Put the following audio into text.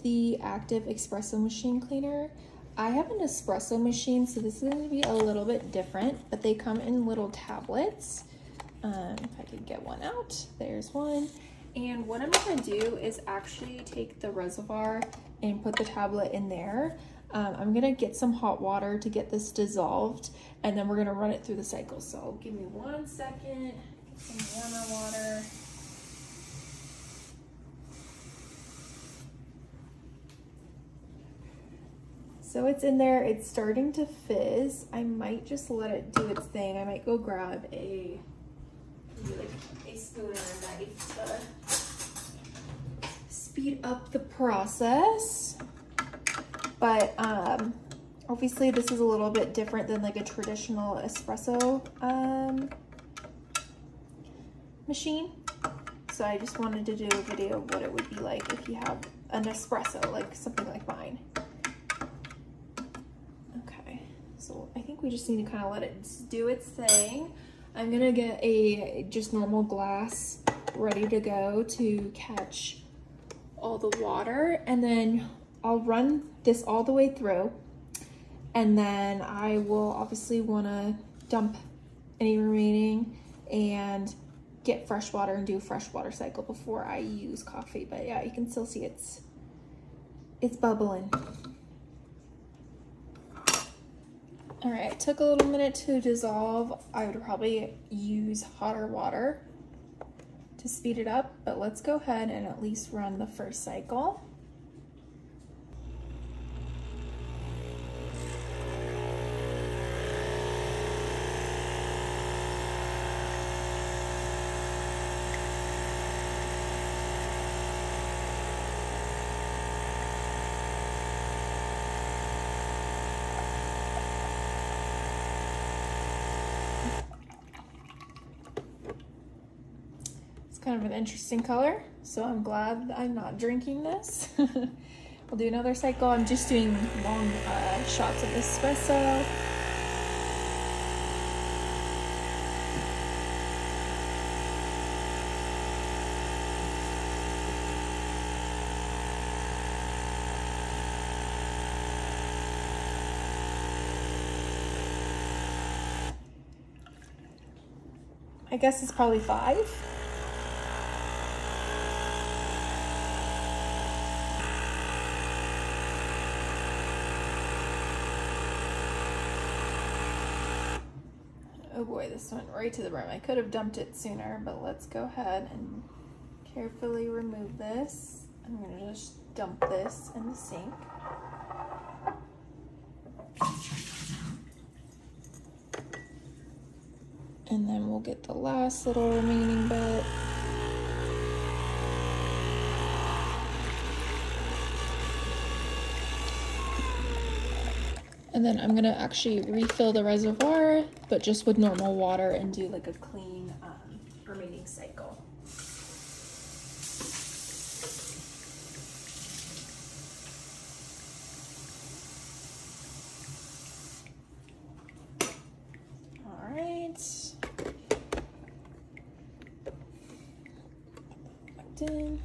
the active espresso machine cleaner. I have an espresso machine, so this is going to be a little bit different, but they come in little tablets. If I could get one out, there's one. And what I'm going to do is actually take the reservoir and put the tablet in there. I'm going to get some hot water to get this dissolved, and then we're going to run it through the cycle. So give me 1 second, get some warmer water. So it's in there, it's starting to fizz. I might just let it do its thing. I might go grab a spoon or a knife to speed up the process. But obviously this is a little bit different than like a traditional espresso machine. So I just wanted to do a video of what it would be like if you have an espresso, like something like mine. So I think we just need to kind of let it do its thing. I'm gonna get a just normal glass ready to go to catch all the water, and then I'll run this all the way through, and then I will obviously want to dump any remaining and get fresh water and do a fresh water cycle before I use coffee. But yeah, you can still see it's bubbling. All right, it took a little minute to dissolve. I would probably use hotter water to speed it up, but let's go ahead and at least run the first cycle. Kind of an interesting color, so I'm glad I'm not drinking this. We'll do another cycle. I'm just doing long shots of espresso. I guess it's probably 5. Oh boy, this went right to the rim. I could have dumped it sooner, but let's go ahead and carefully remove this. I'm gonna just dump this in the sink. And then we'll get the last little remaining bit. And then I'm gonna actually refill the reservoir, but just with normal water, and do like a clean remaining cycle. All right. Back in.